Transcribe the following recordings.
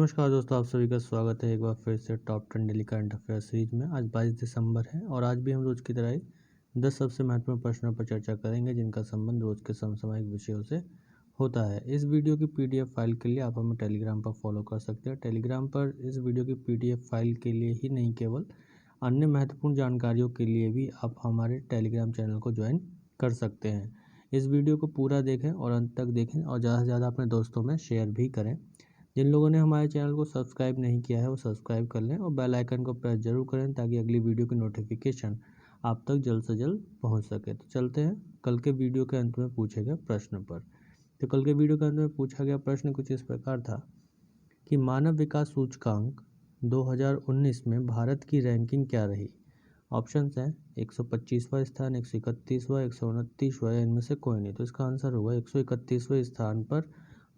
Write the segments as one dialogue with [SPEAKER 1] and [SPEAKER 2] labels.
[SPEAKER 1] नमस्कार दोस्तों, आप सभी का स्वागत है एक बार फिर से top 10 daily current affair series में। आज 22 दिसंबर है और आज भी हम रोज की तरह ही 10 सबसे महत्वपूर्ण प्रश्नों पर चर्चा करेंगे जिनका संबंध रोज के समसामयिक विषयों से होता है। इस वीडियो की पीडीएफ फाइल के लिए आप हमें टेलीग्राम पर फॉलो कर सकते हैं। टेलीग्राम पर इस वीडियो की पीडीएफ फाइल के लिए ही नहीं, केवल अन्य महत्वपूर्ण जानकारियों के लिए भी आप हमारे टेलीग्राम चैनल को ज्वाइन कर सकते हैं। इस वीडियो को पूरा देखें और अंत तक देखें और ज़्यादा से ज़्यादा अपने दोस्तों में शेयर भी करें। जिन लोगों ने हमारे चैनल को सब्सक्राइब नहीं किया है वो सब्सक्राइब कर लें और बेल आइकन को प्रेस जरूर करें ताकि अगली वीडियो की नोटिफिकेशन आप तक जल्द से जल्द पहुंच सके। तो चलते हैं कल के वीडियो के अंत में पूछे गए प्रश्न पर। तो कल के वीडियो के अंत में पूछा गया प्रश्न कुछ इस प्रकार था कि मानव विकास सूचकांक 2019 में भारत की रैंकिंग क्या रही। ऑप्शंस हैं 125वां स्थान, 131वां, 129वां या इनमें से कोई नहीं। तो इसका आंसर होगा 131वें स्थान पर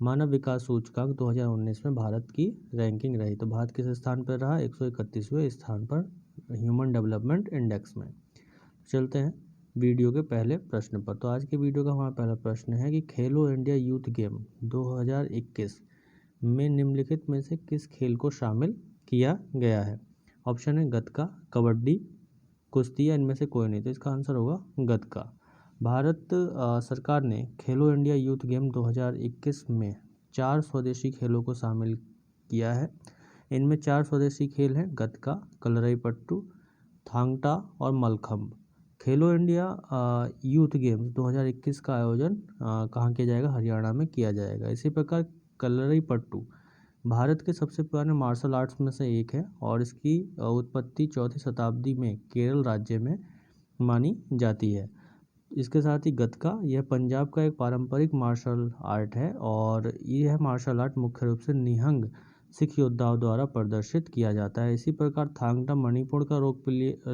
[SPEAKER 1] मानव विकास सूचकांक 2019 में भारत की रैंकिंग रही। तो भारत किस स्थान पर रहा? 131वें स्थान पर ह्यूमन डेवलपमेंट इंडेक्स में। चलते हैं वीडियो के पहले प्रश्न पर। तो आज के वीडियो का हमारा पहला प्रश्न है कि खेलो इंडिया यूथ गेम 2021 में निम्नलिखित में से किस खेल को शामिल किया गया है। ऑप्शन है गतका, कबड्डी, कुश्ती या इनमें से कोई नहीं। तो इसका आंसर होगा गतका। भारत सरकार ने खेलो इंडिया यूथ गेम 2021 में 4 स्वदेशी खेलों को शामिल किया है। इनमें 4 स्वदेशी खेल हैं गतका, कलरईपट्टू, थांग टा और मलखम्ब। खेलो इंडिया यूथ गेम्स 2021 का आयोजन कहाँ किया जाएगा? हरियाणा में किया जाएगा। इसी प्रकार कलरईपट्टू भारत के सबसे पुराने मार्शल आर्ट्स में से एक है और इसकी उत्पत्ति 4वीं शताब्दी में केरल राज्य में मानी जाती है। इसके साथ ही गतका यह पंजाब का एक पारंपरिक मार्शल आर्ट है और यह मार्शल आर्ट मुख्य रूप से निहंग सिख योद्धाओं द्वारा प्रदर्शित किया जाता है। इसी प्रकार थांगटा मणिपुर का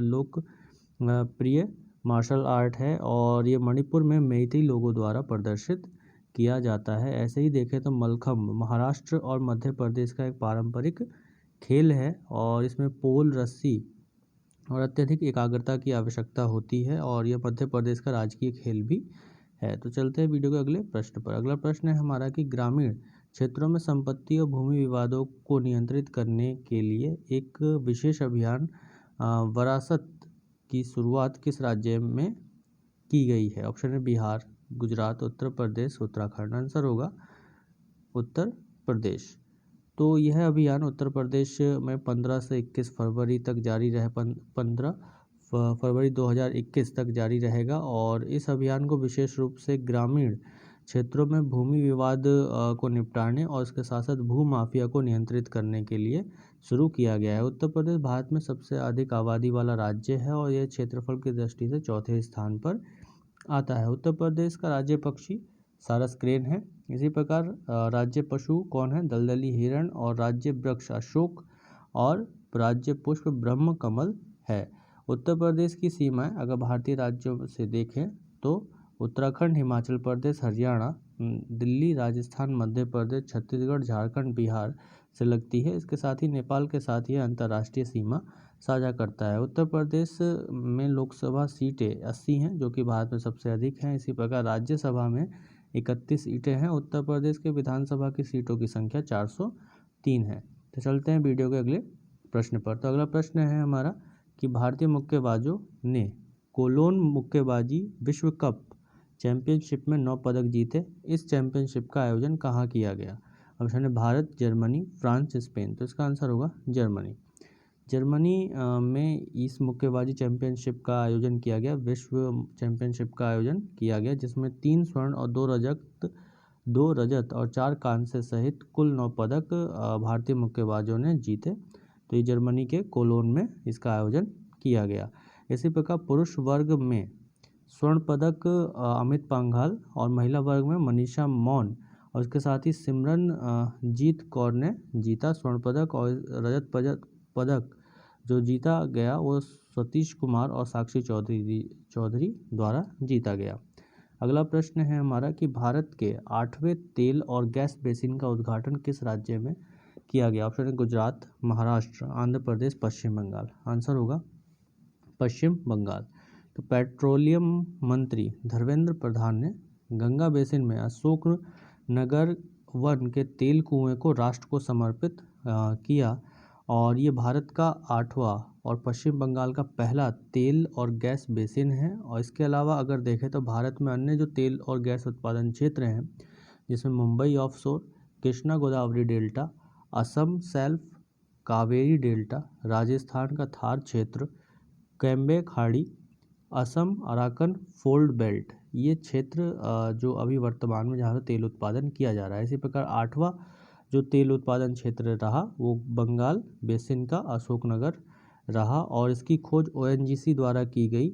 [SPEAKER 1] लोकप्रिय मार्शल आर्ट है और ये मणिपुर में मेइतेई लोगों द्वारा प्रदर्शित किया जाता है। ऐसे ही देखें तो मलखम्ब महाराष्ट्र और मध्य प्रदेश का एक पारंपरिक खेल है और इसमें पोल, रस्सी और अत्यधिक एकाग्रता की आवश्यकता होती है और यह मध्य प्रदेश का राजकीय खेल भी है। तो चलते हैं वीडियो के अगले प्रश्न पर। अगला प्रश्न है हमारा कि ग्रामीण क्षेत्रों में संपत्ति और भूमि विवादों को नियंत्रित करने के लिए एक विशेष अभियान वरासत की शुरुआत किस राज्य में की गई है। ऑप्शन है बिहार, गुजरात, उत्तर प्रदेश, उत्तराखंड। आंसर होगा उत्तर प्रदेश। तो यह अभियान उत्तर प्रदेश में 15 से 21 फरवरी तक जारी रहे 15 फरवरी 2021 तक जारी रहेगा और इस अभियान को विशेष रूप से ग्रामीण क्षेत्रों में भूमि विवाद को निपटाने और उसके साथ साथ भू माफिया को नियंत्रित करने के लिए शुरू किया गया है। उत्तर प्रदेश भारत में सबसे अधिक आबादी वाला राज्य है और यह क्षेत्रफल की दृष्टि से 4थे स्थान पर आता है। उत्तर प्रदेश का राज्य पक्षी सारस क्रेन है। इसी प्रकार राज्य पशु कौन है? दलदली हिरण और राज्य वृक्ष अशोक और राज्य पुष्प ब्रह्म कमल है। उत्तर प्रदेश की सीमाएं अगर भारतीय राज्यों से देखें तो उत्तराखंड, हिमाचल प्रदेश, हरियाणा, दिल्ली, राजस्थान, मध्य प्रदेश, छत्तीसगढ़, झारखंड, बिहार से लगती है। इसके साथ ही नेपाल के साथ यह अंतर्राष्ट्रीय सीमा साझा करता है। उत्तर प्रदेश में लोकसभा सीटें 80 हैं जो कि भारत में सबसे अधिक हैं। इसी प्रकार राज्यसभा में 31 सीटें हैं। उत्तर प्रदेश के विधानसभा की सीटों की संख्या 403 है। तो चलते हैं वीडियो के अगले प्रश्न पर। तो अगला प्रश्न है हमारा कि भारतीय मुक्केबाजों ने कोलोन मुक्केबाजी विश्व कप चैंपियनशिप में 9 पदक जीते। इस चैंपियनशिप का आयोजन कहाँ किया गया? ऑप्शन है भारत, जर्मनी, फ्रांस, स्पेन। तो इसका आंसर होगा जर्मनी। जर्मनी में इस मुक्केबाजी चैंपियनशिप का आयोजन किया गया, विश्व चैंपियनशिप का आयोजन किया गया जिसमें 3 स्वर्ण और 2 रजत और 4 कांस्य सहित कुल 9 पदक भारतीय मुक्केबाजों ने जीते। तो ये जर्मनी के कोलोन में इसका आयोजन किया गया। इसी प्रकार पुरुष वर्ग में स्वर्ण पदक अमित पंघाल और महिला वर्ग में मनीषा मौन और उसके साथ ही सिमरनजीत कौर ने जीता स्वर्ण पदक और रजत पदक जो जीता गया वो सतीश कुमार और साक्षी चौधरी द्वारा जीता गया। अगला प्रश्न है हमारा कि भारत के 8वें तेल और गैस बेसिन का उद्घाटन किस राज्य में किया गया। ऑप्शन है गुजरात, महाराष्ट्र, आंध्र प्रदेश, पश्चिम बंगाल। आंसर होगा पश्चिम बंगाल। तो पेट्रोलियम मंत्री धर्मेंद्र प्रधान ने गंगा बेसिन में अशोक नगर वन के तेल कुएं को राष्ट्र को समर्पित किया और ये भारत का 8वां और पश्चिम बंगाल का पहला तेल और गैस बेसिन है। और इसके अलावा अगर देखें तो भारत में अन्य जो तेल और गैस उत्पादन क्षेत्र हैं जिसमें Mumbai offshore, Krishna Godavari delta, Assam self, Kaveri delta, Rajasthan का थार क्षेत्र, कैम्बे खाड़ी, असम अराकन फोल्ड बेल्ट, ये क्षेत्र जो अभी वर्तमान में जहाँ से तेल उत्पादन किया जा रहा है। इसी प्रकार 8वां जो तेल उत्पादन क्षेत्र रहा वो बंगाल बेसिन का अशोकनगर रहा और इसकी खोज ओएनजीसी द्वारा की गई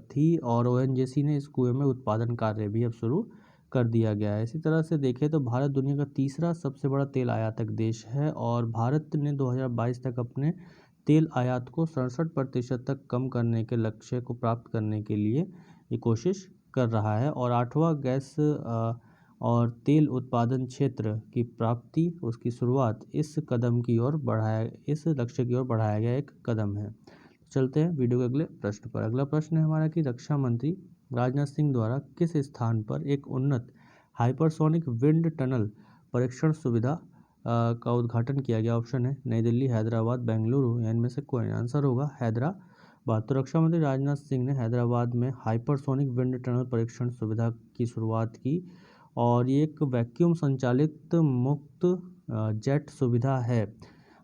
[SPEAKER 1] थी और ओएनजीसी ने इस कुएं में उत्पादन कार्य भी अब शुरू कर दिया गया है। इसी तरह से देखें तो भारत दुनिया का तीसरा सबसे बड़ा तेल आयातक देश है और भारत ने 2022 तक अपने तेल आयात को 67% तक कम करने के लक्ष्य को प्राप्त करने के लिए ये कोशिश कर रहा है। और 8वां गैस और तेल उत्पादन क्षेत्र की प्राप्ति उसकी शुरुआत इस लक्ष्य की ओर बढ़ाया गया एक कदम है। चलते हैं वीडियो के अगले प्रश्न पर। अगला प्रश्न है हमारा कि रक्षा मंत्री राजनाथ सिंह द्वारा किस स्थान पर एक उन्नत हाइपरसोनिक विंड टनल परीक्षण सुविधा का उद्घाटन किया गया? ऑप्शन है नई दिल्ली, हैदराबाद, बेंगलुरु या इनमें से कोई। आंसर होगा हैदराबाद। तो रक्षा मंत्री राजनाथ सिंह ने हैदराबाद में हाइपरसोनिक विंड टनल परीक्षण सुविधा की शुरुआत की और ये एक वैक्यूम संचालित मुक्त जेट सुविधा है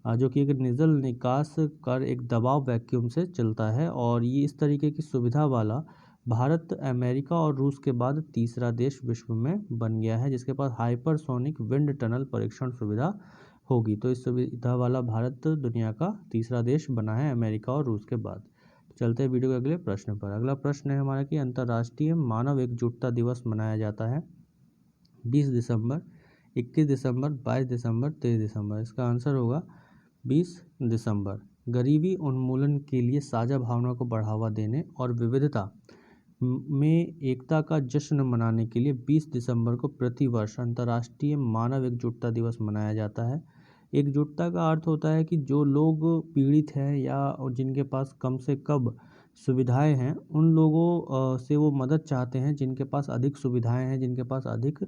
[SPEAKER 1] जो कि एक निजल निकास कर एक दबाव वैक्यूम से चलता है और ये इस तरीके की सुविधा वाला भारत, अमेरिका और रूस के बाद तीसरा देश विश्व में बन गया है जिसके पास हाइपरसोनिक विंड टनल परीक्षण सुविधा होगी। तो इस सुविधा वाला भारत दुनिया का तीसरा देश बना है अमेरिका और रूस के बाद। चलते हैं वीडियो के अगले प्रश्न पर। अगला प्रश्न है हमारा कि अंतर्राष्ट्रीय मानव एकजुटता दिवस मनाया जाता है 20 दिसंबर, 21 दिसंबर, 22 दिसंबर, 23 दिसंबर। इसका आंसर होगा 20 दिसंबर। गरीबी उन्मूलन के लिए साझा भावना को बढ़ावा देने और विविधता में एकता का जश्न मनाने के लिए 20 दिसंबर को प्रतिवर्ष अंतर्राष्ट्रीय मानव एकजुटता दिवस मनाया जाता है। एकजुटता का अर्थ होता है कि जो लोग पीड़ित हैं या जिनके पास कम से कम सुविधाएं हैं उन लोगों से वो मदद चाहते हैं जिनके पास अधिक सुविधाएं हैं, जिनके पास अधिक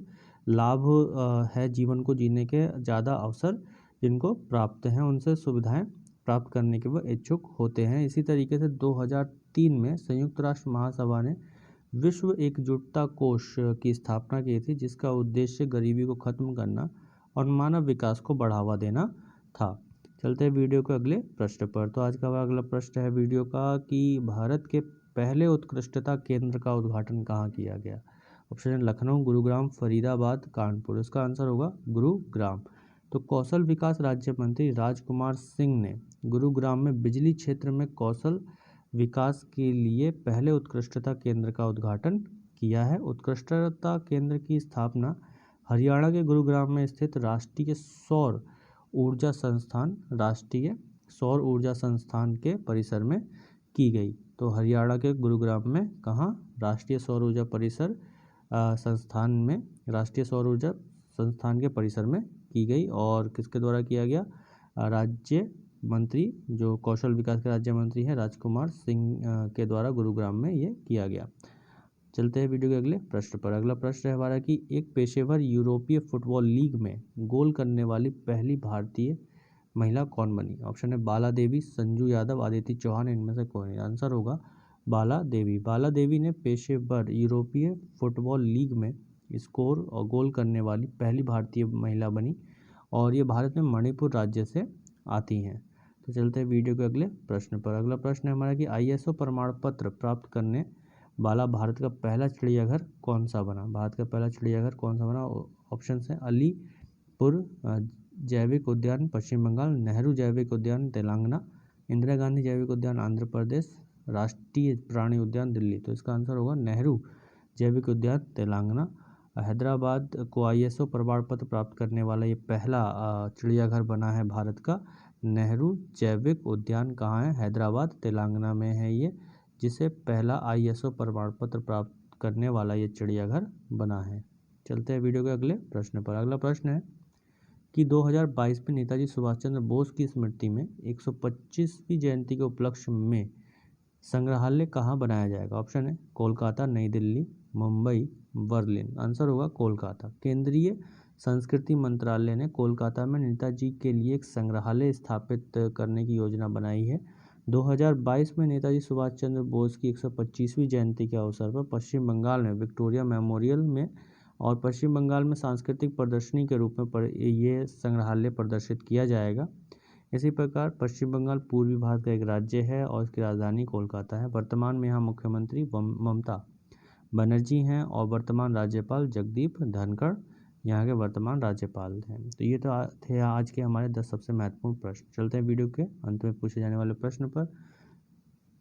[SPEAKER 1] लाभ है, जीवन को जीने के ज़्यादा अवसर जिनको प्राप्त हैं उनसे सुविधाएं प्राप्त करने के वो इच्छुक होते हैं। इसी तरीके से 2003 में संयुक्त राष्ट्र महासभा ने विश्व एकजुटता कोष की स्थापना की थी जिसका उद्देश्य गरीबी को खत्म करना और मानव विकास को बढ़ावा देना था। चलते हैं वीडियो के अगले प्रश्न पर। तो आज का अगला प्रश्न है वीडियो का कि भारत के पहले उत्कृष्टता केंद्र का उद्घाटन कहाँ किया गया? ऑप्शन है लखनऊ, गुरुग्राम, फरीदाबाद, कानपुर। इसका आंसर होगा गुरुग्राम। तो कौशल विकास राज्य मंत्री राजकुमार सिंह ने गुरुग्राम में बिजली क्षेत्र में कौशल विकास के लिए पहले उत्कृष्टता केंद्र का उद्घाटन किया है। उत्कृष्टता केंद्र की स्थापना हरियाणा के गुरुग्राम में स्थित राष्ट्रीय सौर ऊर्जा संस्थान के परिसर में की गई। तो हरियाणा के गुरुग्राम में कहाँ? राष्ट्रीय सौर ऊर्जा संस्थान के परिसर में की गई। और किसके द्वारा किया गया? राज्य मंत्री जो कौशल विकास के राज्य मंत्री हैं राजकुमार सिंह के द्वारा गुरुग्राम में ये किया गया। चलते हैं वीडियो के अगले प्रश्न पर। अगला प्रश्न है हमारा कि एक पेशेवर यूरोपीय फुटबॉल लीग में गोल करने वाली पहली भारतीय महिला कौन बनी? ऑप्शन है बाला देवी, संजू यादव, आदिति चौहान, इनमें से कोई। आंसर होगा बाला देवी। बाला देवी ने पेशेवर यूरोपीय फुटबॉल लीग में स्कोर और गोल करने वाली पहली भारतीय महिला बनी और ये भारत में मणिपुर राज्य से आती हैं। तो चलते हैं वीडियो के अगले प्रश्न पर। अगला प्रश्न है हमारा कि ISO प्रमाण पत्र प्राप्त करने वाला भारत का पहला चिड़ियाघर कौन सा बना? भारत का पहला चिड़ियाघर कौन सा बना? ऑप्शन है अलीपुर जैविक उद्यान पश्चिम बंगाल, नेहरू जैविक उद्यान तेलंगाना, इंदिरा गांधी जैविक उद्यान आंध्र प्रदेश, राष्ट्रीय प्राणी उद्यान दिल्ली। तो इसका आंसर होगा नेहरू जैविक उद्यान तेलंगाना। हैदराबाद को ISO प्रमाण पत्र प्राप्त करने वाला ये पहला चिड़ियाघर बना है भारत का। नेहरू जैविक उद्यान कहाँ है? हैदराबाद तेलंगाना में है ये, जिसे पहला ISO प्रमाण पत्र प्राप्त करने वाला ये चिड़ियाघर बना है। चलते हैं वीडियो के अगले प्रश्न पर। अगला प्रश्न है कि 2022 में नेताजी सुभाष चंद्र बोस की स्मृति में 125वीं जयंती के उपलक्ष्य में संग्रहालय कहाँ बनाया जाएगा? ऑप्शन है कोलकाता, नई दिल्ली, मुंबई, बर्लिन। आंसर होगा कोलकाता। केंद्रीय संस्कृति मंत्रालय ने कोलकाता में नेताजी के लिए एक संग्रहालय स्थापित करने की योजना बनाई है। 2022 में नेताजी सुभाष चंद्र बोस की 125वीं जयंती के अवसर पर पश्चिम बंगाल में विक्टोरिया मेमोरियल में और पश्चिम बंगाल में सांस्कृतिक प्रदर्शनी के रूप में ये संग्रहालय प्रदर्शित किया जाएगा। इसी प्रकार पश्चिम बंगाल पूर्वी भारत का एक राज्य है और इसकी राजधानी कोलकाता है। वर्तमान में यहाँ मुख्यमंत्री ममता बनर्जी हैं और वर्तमान राज्यपाल जगदीप धनखड़ यहाँ के वर्तमान राज्यपाल हैं। तो ये तो थे आज के हमारे 10 सबसे महत्वपूर्ण प्रश्न। चलते हैं वीडियो के अंत में पूछे जाने वाले प्रश्न पर।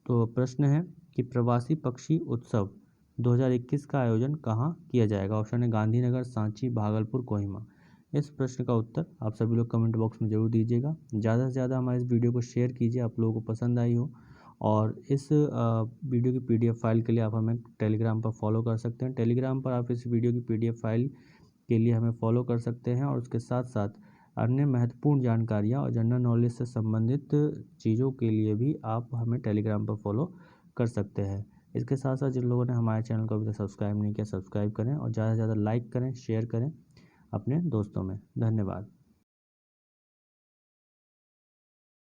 [SPEAKER 1] तो प्रश्न है कि प्रवासी पक्षी उत्सव 2021 का आयोजन कहाँ किया जाएगा। ऑप्शन है गांधीनगर, सांची, भागलपुर, कोहिमा। इस प्रश्न का उत्तर आप सभी लोग कमेंट बॉक्स में जरूर दीजिएगा। ज़्यादा से ज़्यादा हमारे इस वीडियो को शेयर कीजिए, आप लोगों को पसंद आई हो। और इस वीडियो की PDF फाइल के लिए आप हमें टेलीग्राम पर फॉलो कर सकते हैं। टेलीग्राम पर आप इस वीडियो की PDF फाइल के लिए हमें फॉलो कर सकते हैं और उसके साथ साथ अन्य महत्वपूर्ण जानकारियाँ और जनरल नॉलेज से संबंधित चीज़ों के लिए भी आप हमें टेलीग्राम पर फॉलो कर सकते हैं। इसके साथ साथ जिन लोगों ने हमारे चैनल को अभी तक सब्सक्राइब नहीं किया, सब्सक्राइब करें और ज़्यादा से ज़्यादा लाइक करें, शेयर करें अपने दोस्तों में। धन्यवाद।